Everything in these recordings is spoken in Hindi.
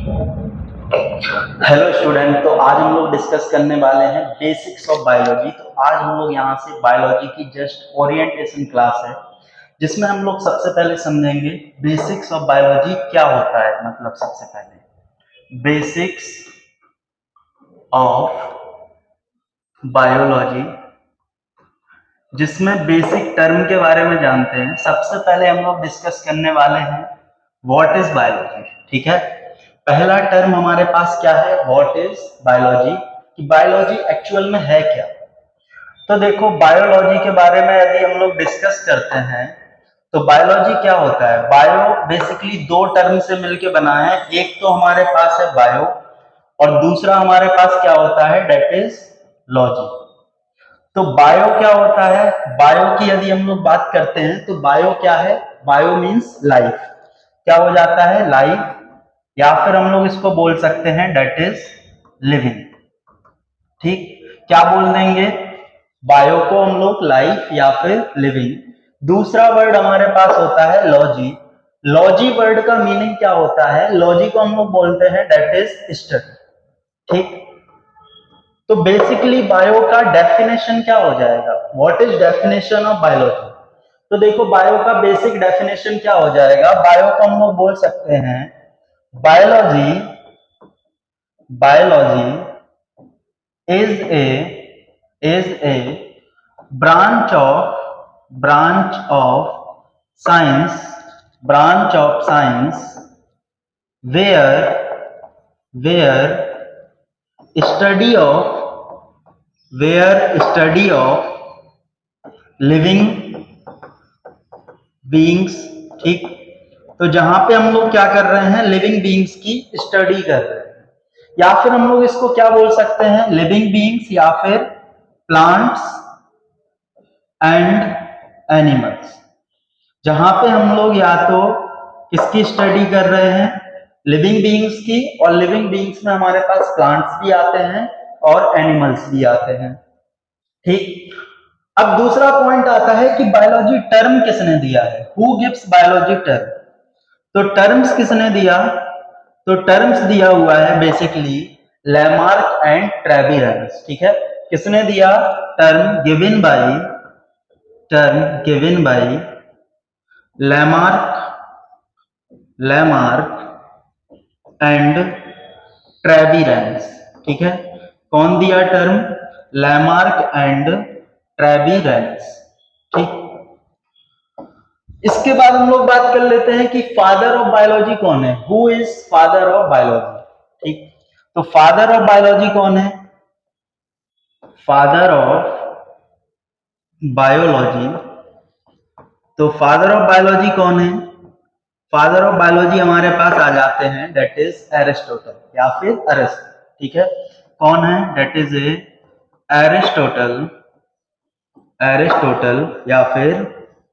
Hello student. तो आज हम लोग डिस्कस करने वाले हैं बेसिक्स ऑफ बायोलॉजी। तो आज हम लोग यहाँ से बायोलॉजी की जस्ट ओरिएंटेशन क्लास है, जिसमें हम लोग सबसे पहले समझेंगे बेसिक्स ऑफ बायोलॉजी क्या होता है। मतलब सबसे पहले बेसिक्स ऑफ बायोलॉजी, जिसमें बेसिक टर्म के बारे में जानते हैं। सबसे पहले हम लोग डिस्कस करने वाले हैं व्हाट इज बायोलॉजी। ठीक है, पहला टर्म हमारे पास क्या है, व्हाट इज बायोलॉजी, कि बायोलॉजी एक्चुअल में है क्या। तो देखो, बायोलॉजी के बारे में यदि हम लोग डिस्कस करते हैं तो बायोलॉजी क्या होता है। बायो बेसिकली दो टर्म से मिलके बना है। एक तो हमारे पास है बायो और दूसरा हमारे पास क्या होता है, डेट इज लॉजी। तो बायो क्या होता है, बायो की यदि हम लोग बात करते हैं तो बायो क्या है, बायो मीन्स लाइफ। क्या हो जाता है, लाइफ, या फिर हम लोग इसको बोल सकते हैं डेट इज लिविंग। ठीक, क्या बोल देंगे, बायो को हम लोग लाइफ या फिर लिविंग। दूसरा वर्ड हमारे पास होता है लॉजी। लॉजी वर्ड का मीनिंग क्या होता है, लॉजी को हम लोग बोलते हैं डेट इज स्टडी। ठीक, तो बेसिकली बायो का डेफिनेशन क्या हो जाएगा, what is definition of biology. तो देखो, बायो का बेसिक डेफिनेशन क्या हो जाएगा, बायो को हम लोग बोल सकते हैं biology, biology is a branch of science, where study of living beings। ठीक, तो जहां पे हम लोग क्या कर रहे हैं, लिविंग बीइंग्स की स्टडी कर रहे हैं, या फिर हम लोग इसको क्या बोल सकते हैं, लिविंग बीइंग्स या फिर प्लांट्स एंड एनिमल्स। जहां पे हम लोग या तो किसकी स्टडी कर रहे हैं, लिविंग बीइंग्स की, और लिविंग बीइंग्स में हमारे पास प्लांट्स भी आते हैं और एनिमल्स भी आते हैं। ठीक, अब दूसरा पॉइंट आता है कि बायोलॉजी टर्म किसने दिया है, हु गिव्स बायोलॉजी टर्म। तो टर्म्स किसने दिया, तो टर्म्स दिया हुआ है बेसिकली लैमार्क एंड ट्रेविरस। ठीक है, किसने दिया, term given by Lamarck and Treviranus. ठीक है, कौन दिया टर्म, लैमार्क एंड ट्रेविरस। ठीक, इसके बाद हम लोग बात कर लेते हैं कि फादर ऑफ बायोलॉजी कौन है, who is father of biology. ठीक, तो फादर ऑफ बायोलॉजी कौन है, फादर ऑफ बायोलॉजी, तो फादर ऑफ बायोलॉजी कौन है, फादर ऑफ बायोलॉजी हमारे पास आ जाते हैं डेट इज एरिस्टोटल या फिर अरिस्टो। ठीक है, कौन है, डेट इज एरिस्टोटल या फिर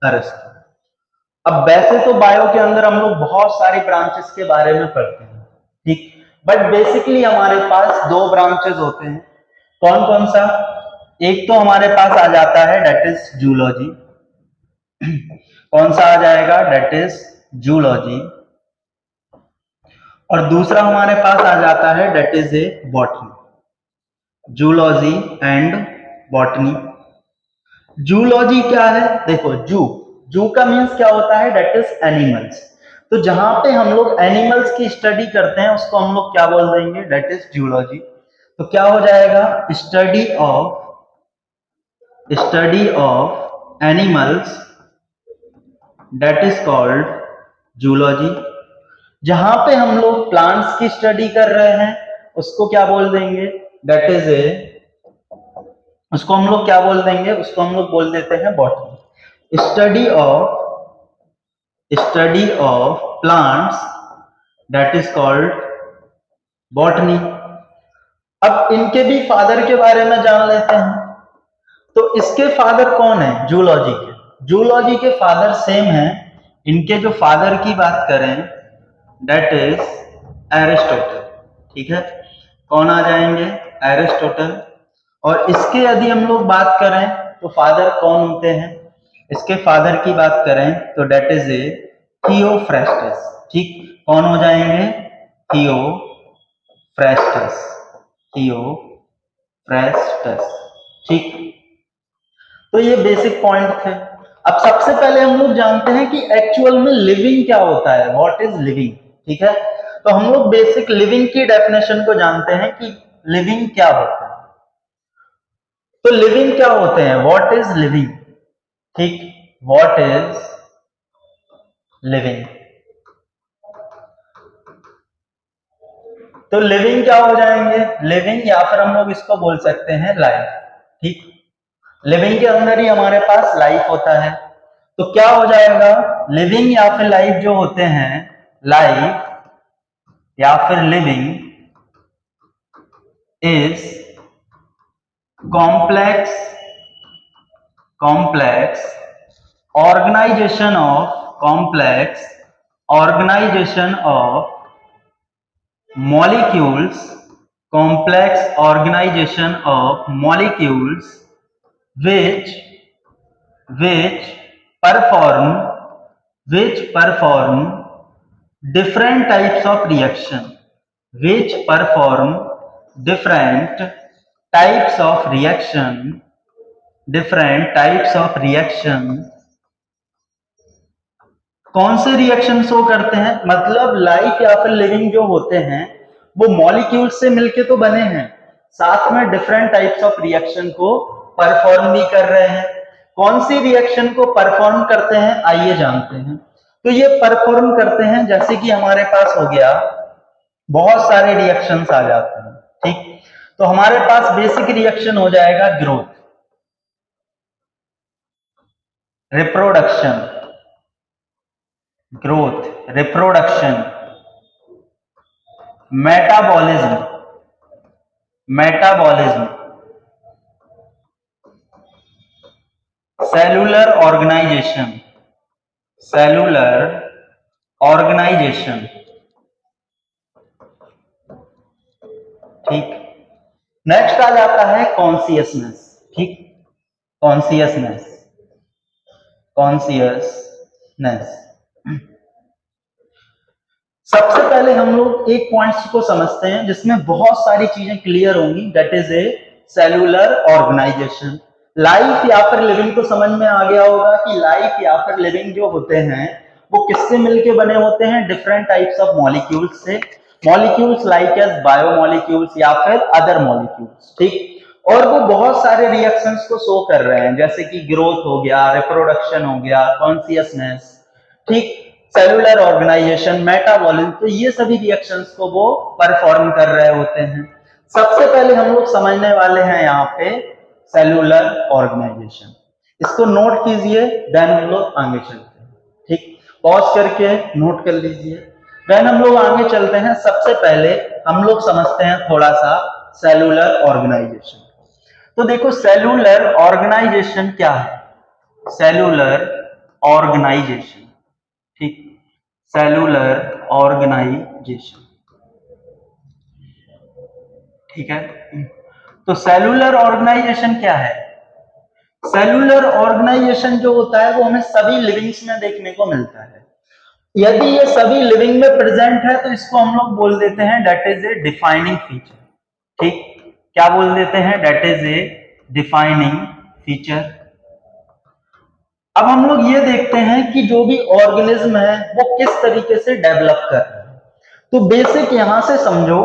अरिस्टो। अब वैसे तो बायो के अंदर हम लोग बहुत सारी ब्रांचेस के बारे में पढ़ते हैं, ठीक, बट बेसिकली हमारे पास दो ब्रांचेस होते हैं। कौन कौन सा, एक तो हमारे पास आ जाता है डेट इज जूलॉजी। कौन सा आ जाएगा, डेट इज जूलॉजी। और दूसरा हमारे पास आ जाता है that is a botany, zoology and botany. Zoology क्या है, देखो जू का मीन्स क्या होता है, डेट इज एनिमल्स। तो जहां पे हम लोग एनिमल्स की स्टडी करते हैं उसको हम लोग क्या बोल देंगे, डेट इज जूलॉजी। तो क्या हो जाएगा, study of animals, that is called zoology. जहां पे हम लोग प्लांट्स की स्टडी कर रहे हैं उसको क्या बोल देंगे, डेट इज उसको हम लोग क्या बोल देंगे, उसको हम लोग बोल देते हैं botany. Study of plants, that is called botany. अब इनके भी फादर के बारे में जान लेते हैं। तो इसके फादर कौन है, जूलॉजी के फादर सेम है। इनके जो फादर की बात करें, डेट इज एरिस्टोटल। ठीक है, कौन आ जाएंगे, एरिस्टोटल। और इसके यदि हम लोग बात करें तो फादर कौन होते हैं, इसके फादर की बात करें तो डेट इज ए थियोफ्रेस्टस। ठीक, कौन हो जाएंगे, थियोफ्रेस्टस, थियोफ्रेस्टस। ठीक, तो ये बेसिक पॉइंट थे। अब सबसे पहले हम लोग जानते हैं कि एक्चुअल में लिविंग क्या होता है, व्हाट इज लिविंग। ठीक है, तो हम लोग बेसिक लिविंग की डेफिनेशन को जानते हैं कि लिविंग क्या होता है। तो लिविंग क्या होते हैं, व्हाट इज लिविंग। ठीक, व्हाट इज लिविंग। तो लिविंग क्या हो जाएंगे, लिविंग या फिर हम लोग इसको बोल सकते हैं लाइफ। ठीक, लिविंग के अंदर ही हमारे पास लाइफ होता है। तो क्या हो जाएगा, लिविंग या फिर लाइफ जो होते हैं, लाइफ या फिर living is complex organization of molecules, complex organization of molecules which perform different types of reaction, different types of reaction। कौन से रिएक्शन शो करते हैं, मतलब लाइफ या फिर लिविंग जो होते हैं वो मॉलिक्यूल से मिलके तो बने हैं, साथ में डिफरेंट टाइप्स ऑफ रिएक्शन को परफॉर्म भी कर रहे हैं। कौन सी रिएक्शन को परफॉर्म करते हैं, आइए जानते हैं। तो ये परफॉर्म करते हैं, जैसे कि हमारे पास हो गया बहुत सारे रिएक्शंस आ जाते हैं। ठीक, तो हमारे पास बेसिक रिएक्शन हो जाएगा growth, reproduction, reproduction, metabolism, cellular organization. ठीक, नेक्स्ट आ जाता है कॉन्सियसनेस। ठीक, कॉन्सियसनेस। सबसे पहले हम लोग एक पॉइंट्स को समझते हैं जिसमें बहुत सारी चीजें क्लियर होंगी, that is a cellular organization. Life या फिर लिविंग तो समझ में आ गया होगा कि लाइफ या फिर लिविंग जो होते हैं वो किससे मिलके बने होते हैं, डिफरेंट टाइप्स ऑफ मॉलिक्यूल्स से, मॉलिक्यूल्स लाइक एज बायोमॉलिक्यूल्स या फिर अदर मॉलिक्यूल्स। ठीक, और वो बहुत सारे रिएक्शंस को शो कर रहे हैं, जैसे कि ग्रोथ हो गया, रिप्रोडक्शन हो गया, कॉन्सियसनेस, ठीक, सेलुलर ऑर्गेनाइजेशन, मेटाबॉलिज्म। तो ये सभी रिएक्शंस को वो परफॉर्म कर रहे होते हैं। सबसे पहले हम लोग समझने वाले हैं यहाँ पे सेलुलर ऑर्गेनाइजेशन, इसको नोट कीजिए, देन हम लोग आगे चलते हैं। ठीक, पॉज करके नोट कर लीजिए, देन हम लोग आगे चलते हैं। सबसे पहले हम लोग समझते हैं थोड़ा सा सेलुलर ऑर्गेनाइजेशन। तो देखो सेलुलर ऑर्गेनाइजेशन क्या है, सेलुलर ऑर्गेनाइजेशन। ठीक, सेलुलर ऑर्गेनाइजेशन। ठीक है, तो सेलुलर ऑर्गेनाइजेशन क्या है, सेलुलर ऑर्गेनाइजेशन जो होता है वो हमें सभी लिविंग्स में देखने को मिलता है। यदि ये सभी लिविंग में प्रेजेंट है तो इसको हम लोग बोल देते हैं that is A defining feature. ठीक, क्या बोल देते हैं, that is A defining feature. अब हम लोग ये देखते हैं कि जो भी ऑर्गेनिज्म है वो किस तरीके से डेवलप कर रहा है। तो बेसिक यहां से समझो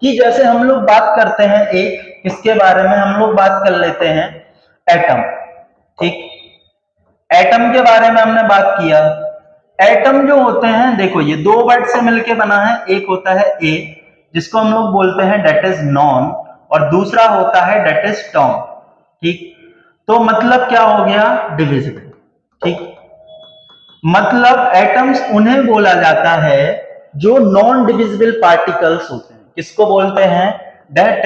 कि जैसे हम लोग बात करते हैं एक, किसके बारे में हम लोग बात कर लेते हैं, एटम। ठीक, एटम के बारे में हमने बात किया। एटम जो होते हैं, देखो ये दो वर्ड से मिलके बना है, एक होता है ए जिसको हम लोग बोलते हैं दैट इज नॉन, और दूसरा होता है दैट इज टॉम। ठीक, तो मतलब क्या हो गया, डिविजिबल। ठीक, मतलब एटम्स उन्हें बोला जाता है जो नॉन डिविजिबल पार्टिकल्स होते हैं। किसको बोलते हैं, that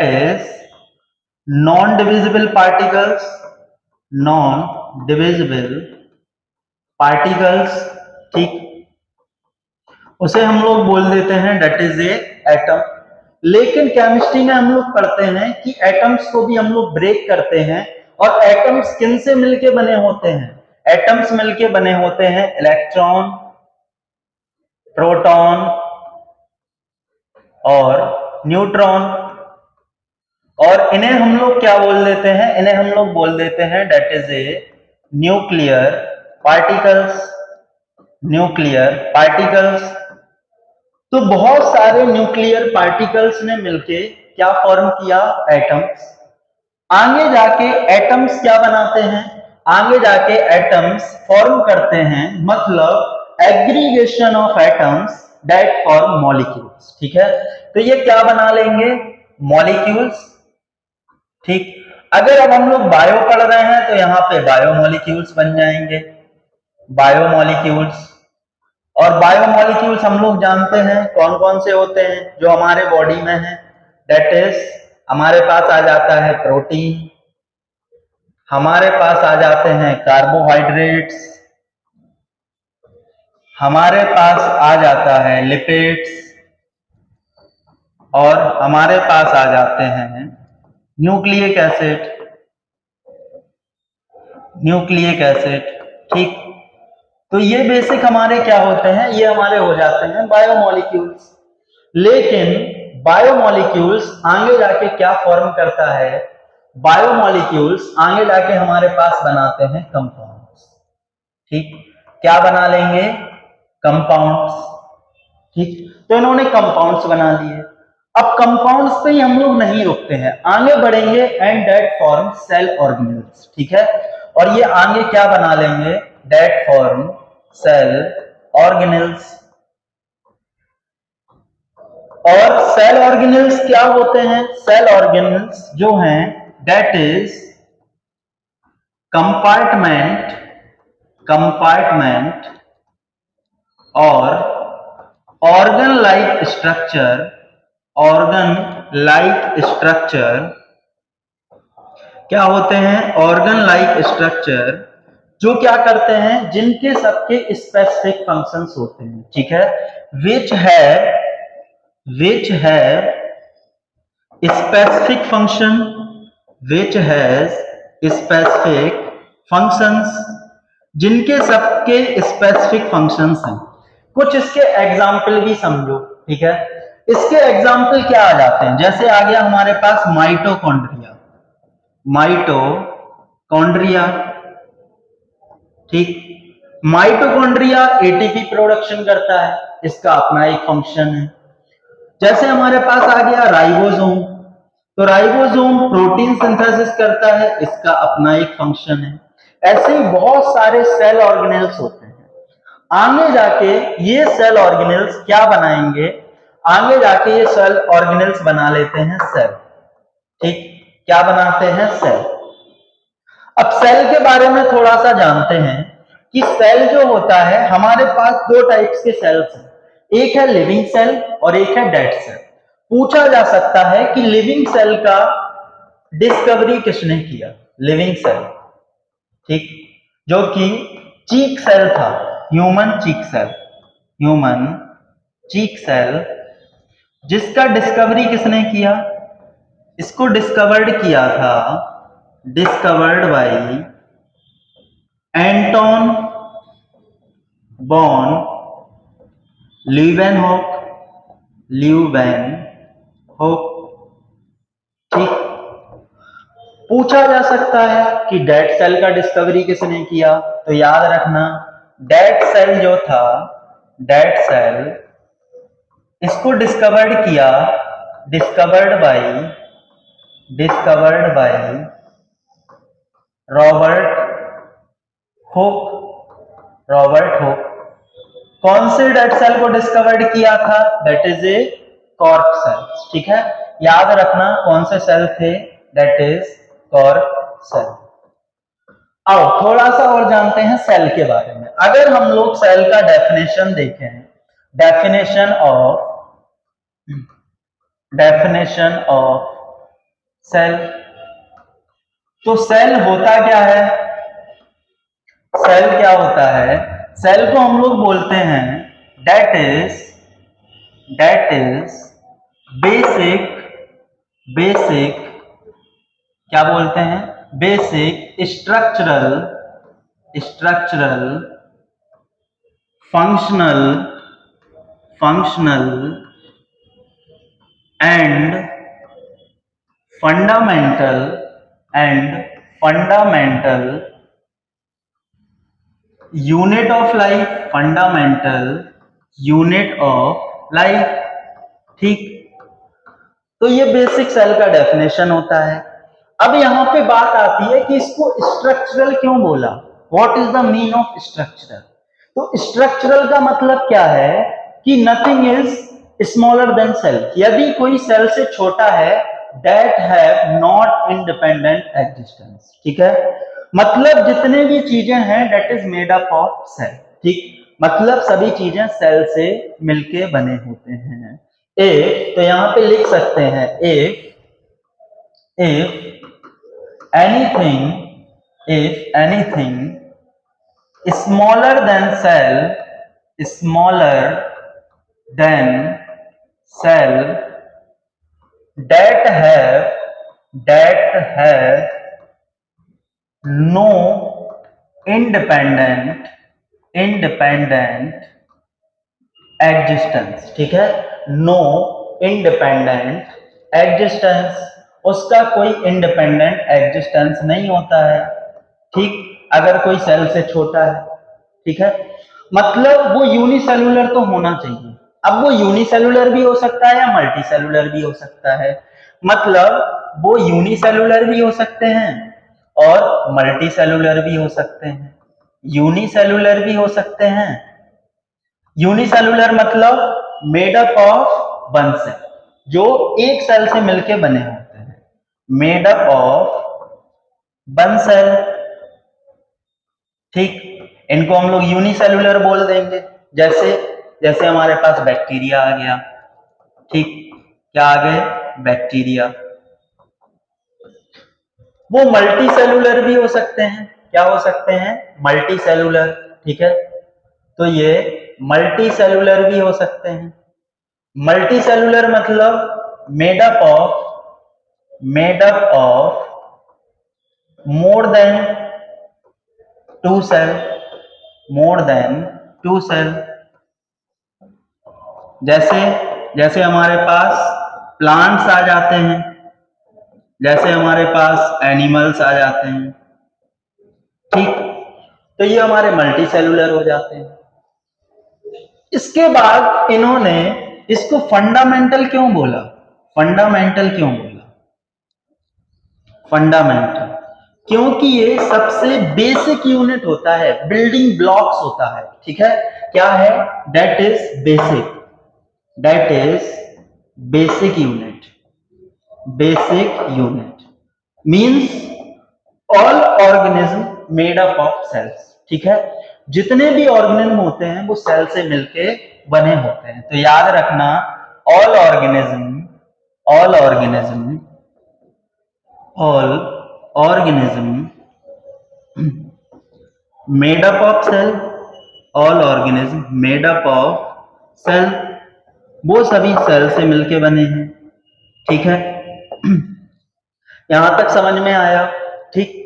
is non divisible particles, non divisible particles. ठीक, उसे हम लोग बोल देते हैं दैट इज ए एटम। लेकिन केमिस्ट्री में हम लोग पढ़ते हैं कि एटम्स को भी हम लोग ब्रेक करते हैं, और एटम्स किन से मिलके बने होते हैं, एटम्स मिलके बने होते हैं इलेक्ट्रॉन, प्रोटॉन और न्यूट्रॉन। और इन्हें हम लोग क्या बोल देते हैं, इन्हें हम लोग बोल देते हैं that is a nuclear particles. Nuclear particles. तो बहुत सारे न्यूक्लियर पार्टिकल्स ने मिलके क्या फॉर्म किया, एटम्स। आगे जाके एटम्स क्या बनाते हैं, आगे जाके एटम्स फॉर्म करते हैं, मतलब aggregation of atoms that form molecules. ठीक है, तो ये क्या बना लेंगे, मॉलिक्यूल्स। ठीक, अगर अब हम लोग बायो पढ़ रहे हैं तो यहाँ पे बायोमोलिक्यूल्स बन जाएंगे, बायोमोलिक्यूल्स। और बायोमोलिक्यूल्स हम लोग जानते हैं कौन कौन से होते हैं जो हमारे बॉडी में है, दैट इज हमारे पास आ जाता है प्रोटीन, हमारे पास आ जाते हैं कार्बोहाइड्रेट्स, हमारे पास आ जाता है लिपिड्स, और हमारे पास आ जाते हैं न्यूक्लिक एसिड, न्यूक्लिक एसिड। ठीक, तो ये बेसिक हमारे क्या होते हैं, ये हमारे हो जाते हैं बायोमोलिक्यूल्स। लेकिन बायोमोलिक्यूल्स आगे जाके क्या फॉर्म करता है, बायोमोलिक्यूल्स आगे जाके हमारे पास बनाते हैं कंपाउंड्स। ठीक, क्या बना लेंगे, कंपाउंड्स। ठीक, तो इन्होंने कंपाउंड्स बना लिए। अब कंपाउंड्स पे ही हम लोग नहीं रुकते हैं, आगे बढ़ेंगे and that form cell organelles. ठीक है, और ये आगे क्या बना लेंगे, दैट फॉर्म सेल ऑर्गेनेल्स। और सेल ऑर्गेनेल्स क्या होते हैं, सेल ऑर्गेनेल्स जो हैं दैट इज कंपार्टमेंट, कंपार्टमेंट और organ like structure, organ like structure. क्या होते हैं, ऑर्गन लाइक स्ट्रक्चर, जो क्या करते हैं, जिनके सबके स्पेसिफिक फंक्शंस होते हैं। ठीक है, विच है specific function, which has specific functions, जिनके सबके स्पेसिफिक फंक्शंस हैं। कुछ इसके एग्जाम्पल भी समझो। ठीक है, इसके एग्जाम्पल क्या आ जाते हैं, जैसे आ गया हमारे पास माइटोकॉन्ड्रिया, माइटोकॉन्ड्रिया। ठीक, माइटोकॉन्ड्रिया एटीपी प्रोडक्शन करता है, इसका अपना एक फंक्शन है। जैसे हमारे पास आ गया राइबोसोम, तो राइबोसोम प्रोटीन सिंथेसिस करता है, इसका अपना एक फंक्शन है। ऐसे ही बहुत सारे सेल ऑर्गेनेल्स होते हैं। आगे जाके ये सेल ऑर्गेनेल्स क्या बनाएंगे, आगे जाके ये सेल ऑर्गेनेल्स बना लेते हैं सेल। ठीक, क्या बनाते हैं, सेल। अब सेल के बारे में थोड़ा सा जानते हैं कि सेल जो होता है, हमारे पास दो टाइप्स के सेल्स हैं, एक है लिविंग सेल और एक है डेड सेल। पूछा जा सकता है कि लिविंग सेल का डिस्कवरी किसने किया, लिविंग सेल। ठीक, जो कि चीक सेल था, human cheek cell, human cheek cell, जिसका डिस्कवरी किसने किया, इसको डिस्कवर्ड किया था, discovered by Anton von Leeuwenhoek, Leeuwenhoek. ठीक, पूछा जा सकता है कि डेड सेल का डिस्कवरी किसने किया, तो याद रखना डेड सेल जो था, डेड सेल, इसको डिस्कवर्ड किया, discovered by Robert Hooke, Robert Hooke. कौन से डेड सेल को डिस्कवर्ड किया था, that is a cork cell. ठीक है, याद रखना कौन से सेल थे, दैट इज कॉर्क सेल। आओ थोड़ा सा और जानते हैं सेल के बारे में। अगर हम लोग सेल का डेफिनेशन देखें, डेफिनेशन ऑफ सेल, तो सेल होता क्या है, सेल क्या होता है, सेल को हम लोग बोलते हैं दैट इज बेसिक क्या बोलते हैं, basic structural functional functional and fundamental unit of life, fundamental unit of life. ठीक, तो ये बेसिक सेल का डेफिनेशन होता है। अब यहां पे बात आती है कि इसको स्ट्रक्चरल क्यों बोला, what is the mean of structural. तो स्ट्रक्चरल का मतलब क्या है कि nothing is smaller than cell, यदि कोई सेल से छोटा है, that have not independent existence. ठीक है, मतलब जितने भी चीजें हैं that is made up of cell. ठीक, मतलब सभी चीजें सेल से मिलके बने होते हैं। इफ, तो यहां पे लिख सकते हैं if anything smaller than cell that have no independent existence. ठीक है, नो इंडिपेंडेंट एग्जिस्टेंस, उसका कोई इंडिपेंडेंट एग्जिस्टेंस नहीं होता है। ठीक, अगर कोई सेल से छोटा है। ठीक है, मतलब वो यूनिसेलुलर तो होना चाहिए। अब वो यूनिसेलुलर भी हो सकता है या मल्टीसेलुलर भी हो सकता है, मतलब वो यूनिसेलुलर भी हो सकते हैं और मल्टीसेलुलर भी हो सकते हैं। यूनिसेलुलर भी हो सकते हैं, यूनिसेलुलर मतलब made up of one cell, जो एक सेल से मिलके बने होते हैं, made up of one cell. ठीक, इनको हम लोग यूनिसेलुलर बोल देंगे। जैसे हमारे पास बैक्टीरिया आ गया। ठीक, क्या आ गए, बैक्टीरिया। वो मल्टीसेलुलर भी हो सकते हैं, क्या हो सकते हैं, मल्टीसेलुलर। ठीक है, तो ये मल्टीसेलुलर भी हो सकते हैं। मल्टीसेलुलर मतलब made up of more than two cell. जैसे हमारे पास प्लांट्स आ जाते हैं, जैसे हमारे पास एनिमल्स आ जाते हैं। ठीक, तो ये हमारे मल्टीसेलुलर हो जाते हैं। इसके बाद इन्होंने इसको फंडामेंटल क्यों बोला, फंडामेंटल क्योंकि ये सबसे बेसिक यूनिट होता है, बिल्डिंग ब्लॉक्स होता है। ठीक है, क्या है, that is basic unit means all organism made up of cells. ठीक है, जितने भी ऑर्गेनिज्म होते हैं वो सेल से मिलके बने होते हैं। तो याद रखना, all organism made up of cell, वो सभी सेल से मिलके बने हैं। ठीक है, यहां तक समझ में आया। ठीक,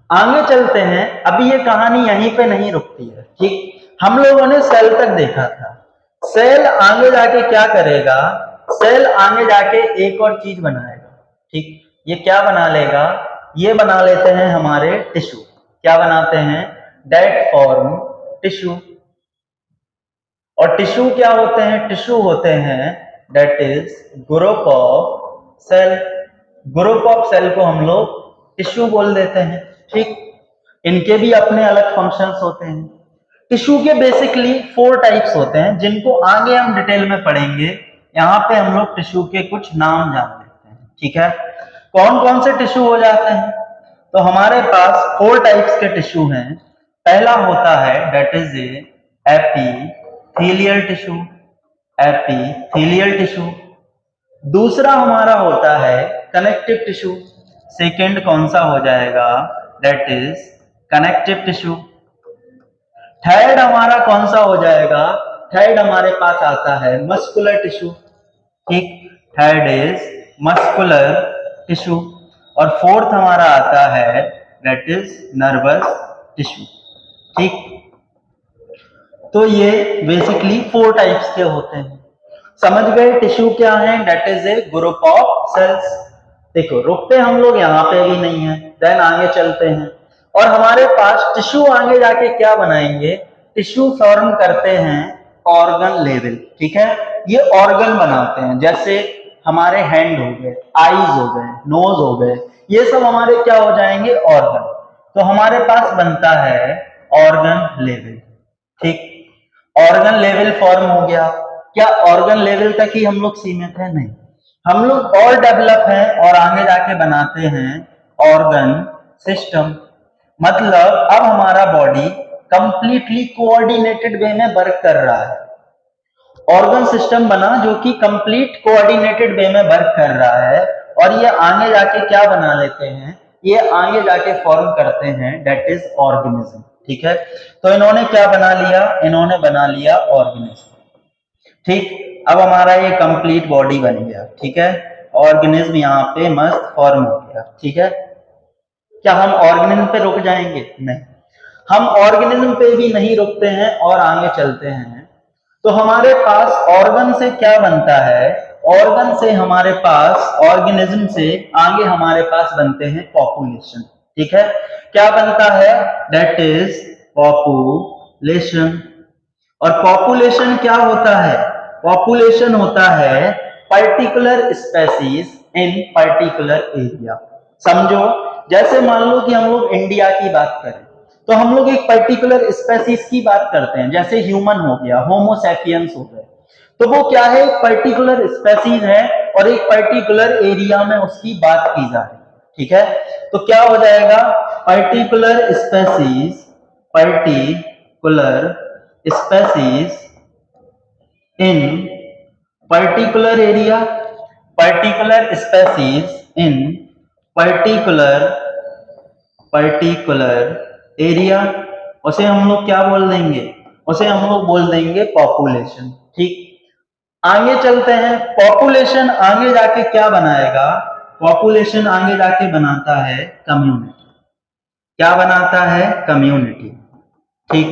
आगे चलते हैं। अभी ये कहानी यहीं पे नहीं रुकती है। ठीक, हम लोगों ने सेल तक देखा था। सेल आगे जाके क्या करेगा, सेल आगे जाके एक और चीज बनाएगा। ठीक, ये क्या बना लेगा, ये बना लेते हैं हमारे टिश्यू। क्या बनाते हैं, दैट फॉर्म टिश्यू। और टिश्यू क्या होते हैं, टिश्यू होते हैं that is group of cell. Group of cell को हम लोग टिश्यू बोल देते हैं। ठीक, इनके भी अपने अलग फंक्शंस होते हैं। टिश्यू के बेसिकली 4 टाइप्स होते हैं, जिनको आगे हम डिटेल में पढ़ेंगे। यहाँ पे हम लोग टिश्यू के कुछ नाम जान लेते हैं। ठीक है, कौन कौन से टिश्यू हो जाते हैं, तो हमारे पास 4 टाइप्स के टिश्यू हैं। पहला होता है दैट इज एपिथेलियल टिश्यू। दूसरा हमारा होता है कनेक्टिव टिश्यू। सेकेंड कौन सा हो जाएगा, that is connective tissue. Third हमारा कौन सा हो जाएगा, थर्ड हमारे पास आता है मस्कुलर टिश्यू। ठीक, थर्ड इज मस्कुलर टिश्यू। और फोर्थ हमारा आता है दैट इज नर्वस टिश्यू। ठीक, तो ये बेसिकली 4 टाइप्स के होते हैं। समझ गए टिश्यू क्या है? That is a group of cells. देखो रुकते हम लोग यहाँ पे भी नहीं है, देन आगे चलते हैं और हमारे पास टिश्यू आगे जाके क्या बनाएंगे? टिश्यू फॉर्म करते हैं ऑर्गन लेवल, ठीक है। ये ऑर्गन बनाते हैं, जैसे हमारे हैंड हो गए, आईज हो गए, नोज हो गए, ये सब हमारे क्या हो जाएंगे? ऑर्गन। तो हमारे पास बनता है ऑर्गन लेवल, ठीक। ऑर्गन लेवल फॉर्म हो गया। क्या ऑर्गन लेवल तक ही हम लोग सीमित है? नहीं, हम लोग और डेवलप हैं और आगे जाके बनाते हैं ऑर्गन सिस्टम। मतलब अब हमारा बॉडी कंप्लीटली कोऑर्डिनेटेड वे में वर्क कर रहा है। ऑर्गन सिस्टम बना जो कि कंप्लीट कोऑर्डिनेटेड वे में वर्क कर रहा है और ये आगे जाके क्या बना लेते हैं? ये आगे जाके फॉर्म करते हैं दैट इज ऑर्गेनिज्म, ठीक है। तो इन्होंने क्या बना लिया? इन्होंने बना लिया ऑर्गेनिज्म, ठीक। अब हमारा ये कंप्लीट बॉडी बन गया, ठीक है। ऑर्गेनिज्म यहाँ पे मस्त फॉर्म हो गया, ठीक है। क्या हम ऑर्गेनिज्म पे रुक जाएंगे? नहीं, हम ऑर्गेनिज्म पे भी नहीं रुकते हैं और आगे चलते हैं। तो हमारे पास ऑर्गन से क्या बनता है? ऑर्गन से हमारे पास, ऑर्गेनिज्म से आगे हमारे पास बनते हैं पॉपुलेशन, ठीक है। क्या बनता है? That is population. और पॉपुलेशन क्या होता है? पॉपुलेशन होता है particular species in particular area. समझो, जैसे मान लो कि हम लोग इंडिया की बात करें तो हम लोग एक पर्टिकुलर स्पेसीज की बात करते हैं, जैसे ह्यूमन हो गया, होमो सैपियंस हो गए। तो वो क्या है? एक पर्टिकुलर स्पेसीज है और एक पर्टिकुलर एरिया में उसकी बात की जा रही है, ठीक है। तो क्या हो जाएगा? Particular species, particular species in particular area, particular species in particular area, उसे हम लोग क्या बोल देंगे? उसे हम लोग बोल देंगे पॉपुलेशन, ठीक। आगे चलते हैं। पॉपुलेशन आगे जाके क्या बनाएगा? पॉपुलेशन आगे जाके बनाता है कम्युनिटी। क्या बनाता है? कम्युनिटी, ठीक।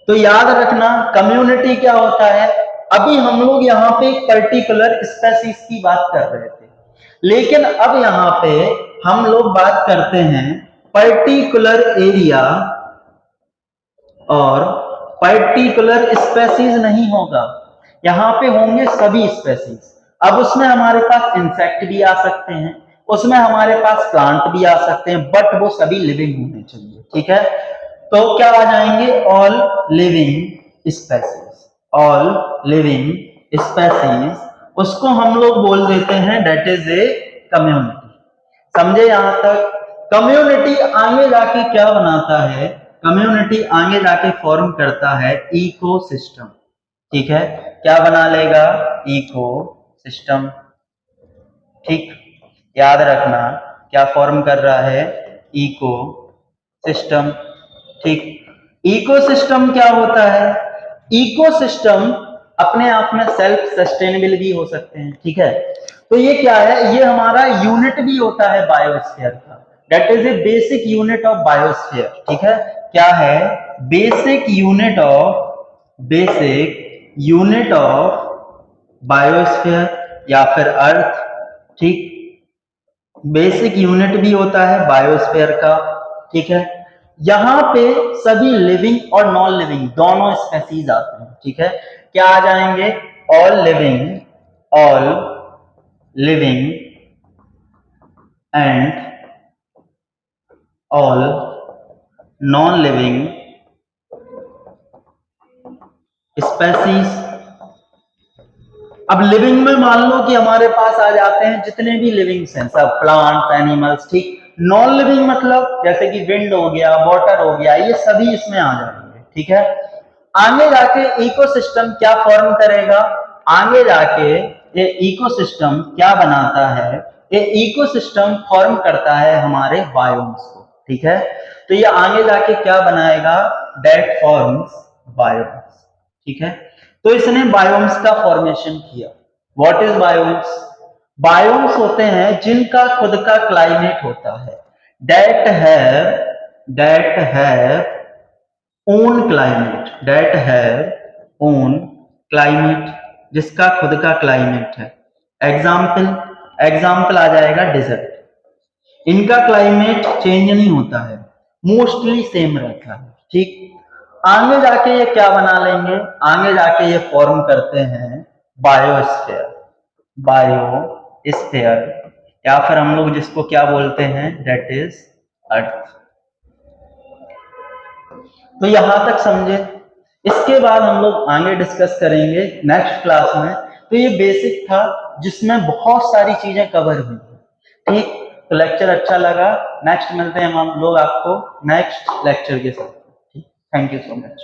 तो याद रखना कम्युनिटी क्या होता है। अभी हम लोग यहाँ पे एक पर्टिकुलर स्पेसीज की बात कर रहे थे, लेकिन अब यहाँ पे हम लोग बात करते हैं पर्टिकुलर एरिया और पर्टिकुलर स्पेसीज नहीं होगा, यहाँ पे होंगे सभी स्पेसीज। अब उसमें हमारे पास इंसेक्ट भी आ सकते हैं, उसमें हमारे पास प्लांट भी आ सकते हैं, बट वो सभी लिविंग होने चाहिए, ठीक है। तो क्या आ जाएंगे? All living species, all living species, उसको हम लोग बोल देते हैं दैट इज ए कम्युनिटी। समझे यहां तक? कम्युनिटी आगे जाके क्या बनाता है? कम्युनिटी आगे जाके फॉर्म करता है इकोसिस्टम, ठीक है। क्या बना लेगा? इकोसिस्टम, ठीक। याद रखना क्या फॉर्म कर रहा है? इकोसिस्टम, ठीक। इकोसिस्टम क्या होता है? इकोसिस्टम अपने आप में सेल्फ सस्टेनेबल भी हो सकते हैं, ठीक है। तो ये क्या है? ये हमारा यूनिट भी होता है बायोस्फीयर का, that is A basic unit of biosphere, ठीक है। क्या है? बेसिक यूनिट ऑफ बायोस्फीयर या फिर अर्थ, ठीक। बेसिक यूनिट भी होता है बायोस्फीयर का, ठीक है। यहां पे सभी लिविंग और नॉन लिविंग दोनों स्पेसीज आते हैं, ठीक है। क्या आ जाएंगे? All living and all non living species. अब लिविंग में मान लो कि हमारे पास आ जाते हैं जितने भी लिविंग्स हैं, सब प्लांट्स, एनिमल्स, ठीक। नॉन लिविंग मतलब जैसे कि विंड हो गया, वाटर हो गया, ये सभी इसमें आ जाएंगे, ठीक है। आगे जाके इकोसिस्टम क्या फॉर्म करेगा? आगे जाके ये इकोसिस्टम क्या बनाता है? ये इकोसिस्टम फॉर्म करता है हमारे बायोम्स को, ठीक है। तो ये आगे जाके क्या बनाएगा? दैट फॉर्म्स बायोम्स, ठीक है। तो इसने बायोम्स का फॉर्मेशन किया। What is biomes? बायोम्स होते हैं जिनका खुद का क्लाइमेट होता है, that have own climate, that have own climate, जिसका खुद का क्लाइमेट है। एग्जाम्पल, एग्जाम्पल आ जाएगा डिजर्ट, इनका क्लाइमेट चेंज नहीं होता है, मोस्टली सेम रहता है। ठीक, आगे जाके ये क्या बना लेंगे, आगे जाके ये फॉर्म करते हैं बायोस्फीयर, बायोस्फीयर, या फिर हम लोग जिसको क्या बोलते हैं, दैट इज अर्थ। तो यहां तक समझे। इसके बाद हम लोग आगे डिस्कस करेंगे नेक्स्ट क्लास में। तो ये बेसिक था जिसमें बहुत सारी चीजें कवर हुई। ठीक, तो लेक्चर अच्छा लगा, नेक्स्ट मिलते हैं हम लोग आपको नेक्स्ट लेक्चर के साथ। Thank you so much.